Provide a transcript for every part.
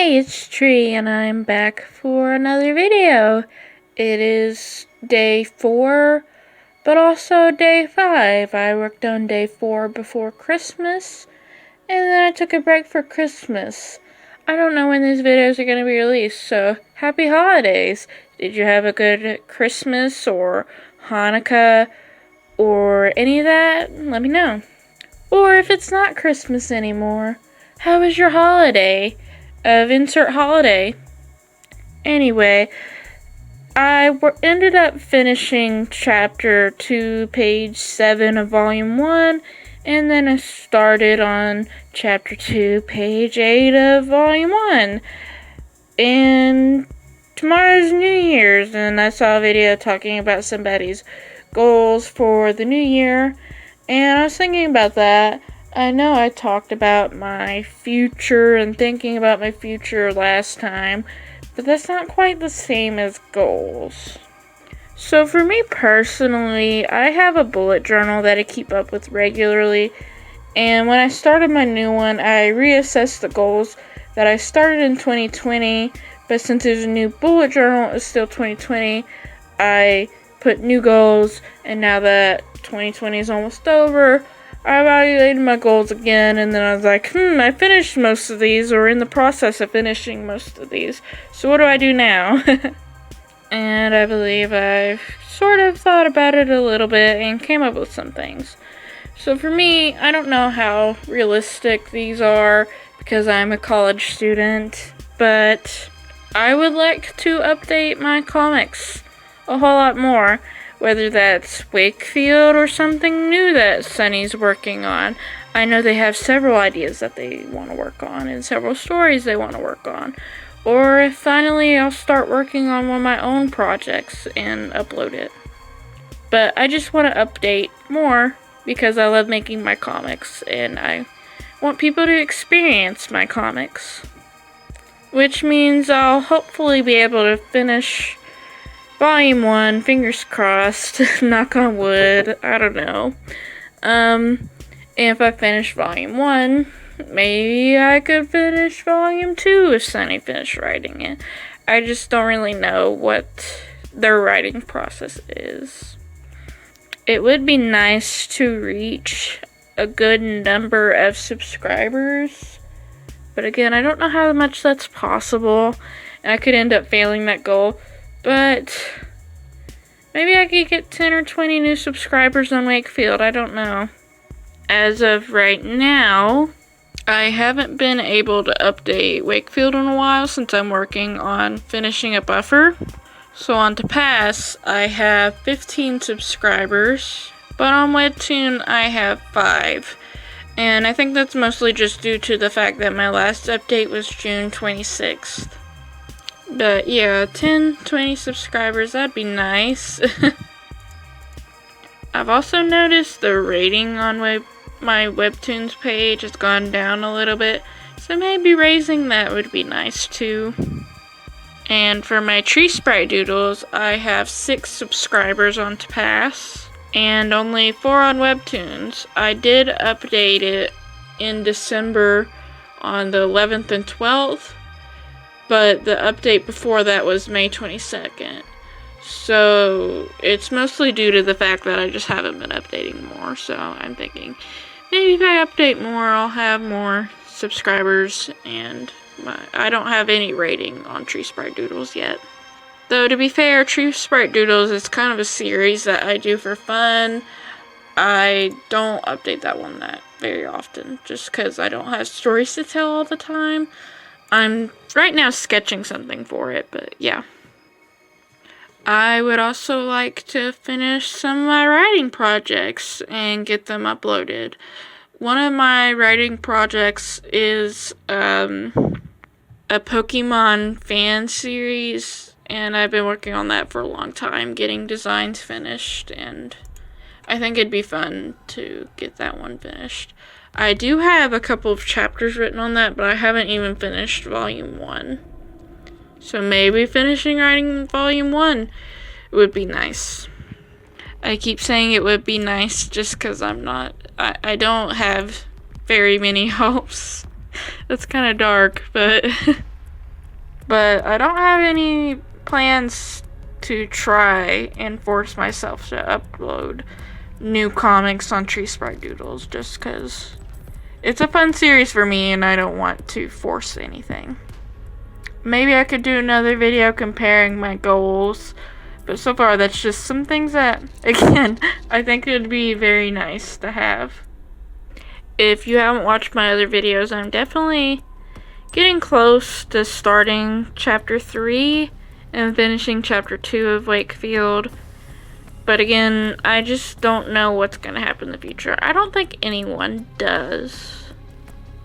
Hey, it's Tree, and I'm back for another video. It is day 4, but also day 5. I worked on day 4 before Christmas, and then I took a break for Christmas. I don't know when these videos are going to be released, so happy holidays. Did you have a good Christmas or Hanukkah or any of that? Let me know. Or if it's not Christmas anymore, how was your holiday? Insert holiday. Anyway, I ended up finishing chapter 2, page 7 of volume 1, and then I started on chapter 2, page 8 of volume 1. And tomorrow's New Year's, and I saw a video talking about somebody's goals for the new year, and I was thinking about that. I know I talked about my future and thinking about my future last time, but that's not quite the same as goals. So for me personally, I have a bullet journal that I keep up with regularly, and when I started my new one, I reassessed the goals that I started in 2020, but since there's a new bullet journal, it's still 2020, I put new goals, and now that 2020 is almost over, I evaluated my goals again, and then I was like, I finished most of these, or in the process of finishing most of these, so what do I do now? And I believe I've sort of thought about it a little bit and came up with some things. So for me, I don't know how realistic these are, because I'm a college student, but I would like to update my comics a whole lot more. Whether that's Wakefield or something new that Sunny's working on. I know they have several ideas that they want to work on and several stories they want to work on. Or if finally I'll start working on one of my own projects and upload it. But I just want to update more because I love making my comics and I want people to experience my comics. Which means I'll hopefully be able to finish Volume 1, fingers crossed, knock on wood, I don't know. And if I finish Volume 1, maybe I could finish Volume 2 if Sunny finished writing it. I just don't really know what their writing process is. It would be nice to reach a good number of subscribers, but again, I don't know how much that's possible, and I could end up failing that goal. But maybe I could get 10 or 20 new subscribers on Wakefield. I don't know. As of right now, I haven't been able to update Wakefield in a while since I'm working on finishing a buffer. So on Tapas, I have 15 subscribers, but on Webtoon, I have 5. And I think that's mostly just due to the fact that my last update was June 26th. But yeah, 10, 20 subscribers, that'd be nice. I've also noticed the rating on my Webtoons page has gone down a little bit, so maybe raising that would be nice too. And for my TreeSpright doodles, I have 6 subscribers on Tapas, and only 4 on Webtoons. I did update it in December on the 11th and 12th. But the update before that was May 22nd. So it's mostly due to the fact that I just haven't been updating more. So I'm thinking maybe if I update more, I'll have more subscribers. And I don't have any rating on TreeSpright Doodles yet. Though to be fair, TreeSpright Doodles is kind of a series that I do for fun. I don't update that one that very often just because I don't have stories to tell all the time. I'm right now sketching something for it, but yeah. I would also like to finish some of my writing projects and get them uploaded. One of my writing projects is a Pokemon fan series, and I've been working on that for a long time, getting designs finished, and I think it'd be fun to get that one finished. I do have a couple of chapters written on that, but I haven't even finished Volume 1. So maybe finishing writing Volume 1 would be nice. I keep saying it would be nice just because I don't have very many hopes. That's kind of dark, but But I don't have any plans to try and force myself to upload new comics on TreeSpright Doodles, just because it's a fun series for me and I don't want to force anything. Maybe I could do another video comparing my goals, but so far that's just some things that, again, I think it would be very nice to have. If you haven't watched my other videos, I'm definitely getting close to starting chapter 3 and finishing chapter 2 of Wakefield. But again, I just don't know what's going to happen in the future. I don't think anyone does.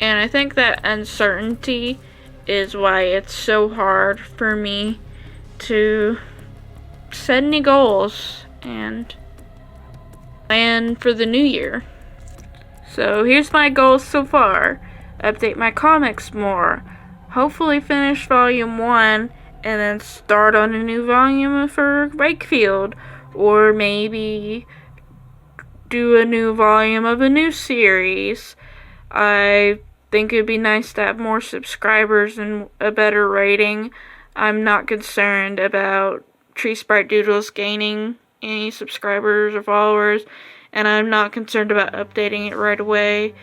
And I think that uncertainty is why it's so hard for me to set any goals and plan for the new year. So here's my goals so far. Update my comics more. Hopefully finish volume 1 and then start on a new volume for Wakefield. Or maybe do a new volume of a new series. I think it'd be nice to have more subscribers and a better rating. I'm not concerned about TreeSpright Doodles gaining any subscribers or followers, and I'm not concerned about updating it right away.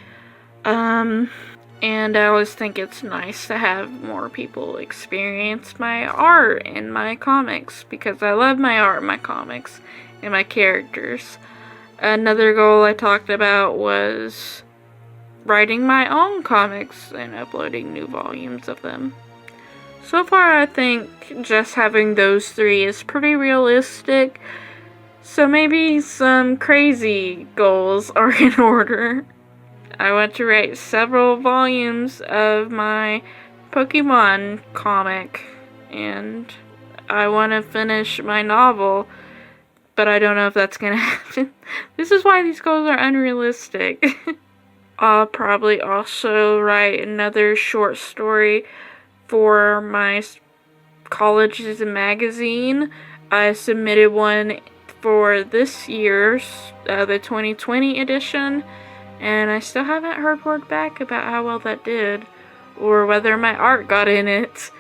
And I always think it's nice to have more people experience my art and my comics, because I love my art and my comics and my characters. Another goal I talked about was writing my own comics and uploading new volumes of them. So far, I think just having those 3 is pretty realistic. So maybe some crazy goals are in order. I want to write several volumes of my Pokemon comic, and I want to finish my novel, but I don't know if that's going to happen. This is why these goals are unrealistic. I'll probably also write another short story for my college's magazine. I submitted one for this year's, the 2020 edition, and I still haven't heard word back about how well that did, or whether my art got in it.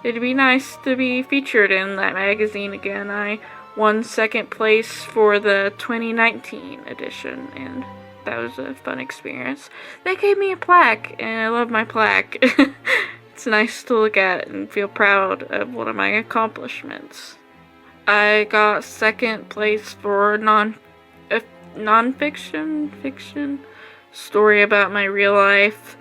It'd be nice to be featured in that magazine again. I won 2nd place for the 2019 edition, and that was a fun experience. They gave me a plaque, and I love my plaque. It's nice to look at and feel proud of one of my accomplishments. I got 2nd place for non-fiction story about my real life,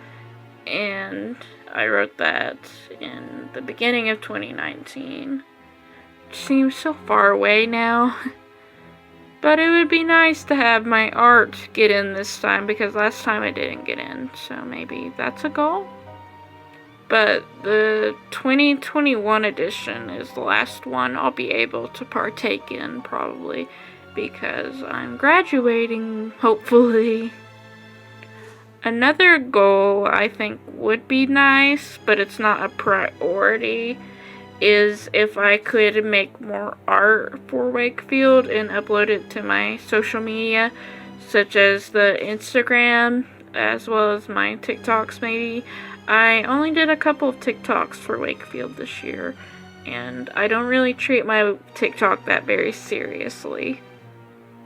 and I wrote that in the beginning of 2019. It seems so far away now. But it would be nice to have my art get in this time, because last time I didn't get in, so maybe that's a goal. But the 2021 edition is the last one I'll be able to partake in, probably, because I'm graduating, hopefully. Another goal I think would be nice, but it's not a priority, is if I could make more art for Wakefield and upload it to my social media, such as the Instagram, as well as my TikToks maybe. I only did a couple of TikToks for Wakefield this year, and I don't really treat my TikTok that very seriously.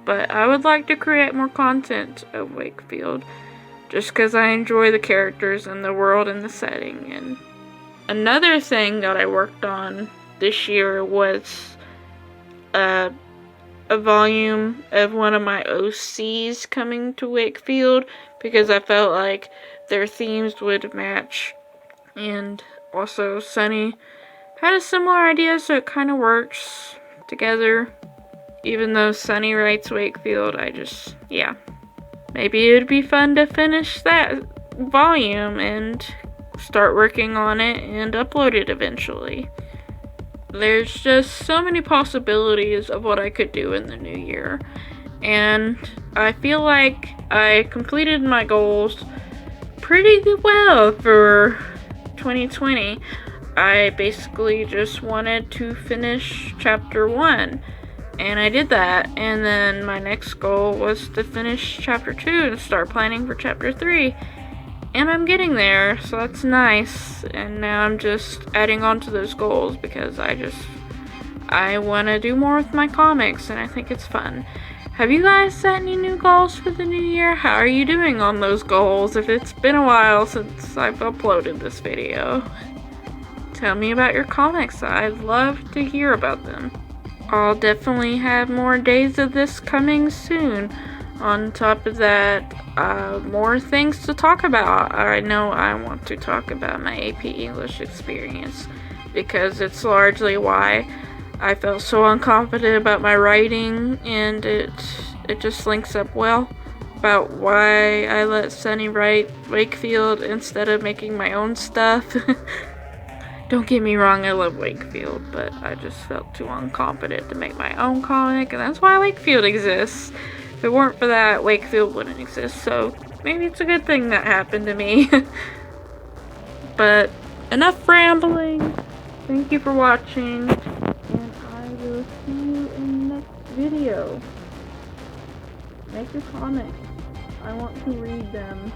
But I would like to create more content of Wakefield, just because I enjoy the characters and the world and the setting. And another thing that I worked on this year was a volume of one of my OCs coming to Wakefield, because I felt like their themes would match. And also Sunny had a similar idea, so it kind of works together. Even though Sunny writes Wakefield, maybe it would be fun to finish that volume and start working on it and upload it eventually. There's just so many possibilities of what I could do in the new year, and I feel like I completed my goals pretty well for 2020. I basically just wanted to finish chapter 1, and I did that, and then my next goal was to finish chapter 2 and start planning for chapter 3. And I'm getting there, so that's nice. And now I'm just adding on to those goals because I want to do more with my comics, and I think it's fun. Have you guys set any new goals for the new year? How are you doing on those goals? If it's been a while since I've uploaded this video, tell me about your comics. I'd love to hear about them. I'll definitely have more days of this coming soon. On top of that, more things to talk about. I know I want to talk about my AP English experience because it's largely why I felt so unconfident about my writing, and it just links up well about why I let Sunny write Wakefield instead of making my own stuff. Don't get me wrong, I love Wakefield, but I just felt too unconfident to make my own comic, and that's why Wakefield exists. If it weren't for that, Wakefield wouldn't exist, so maybe it's a good thing that happened to me. But enough rambling. Thank you for watching, and I will see you in the next video. Make your comments. I want to read them.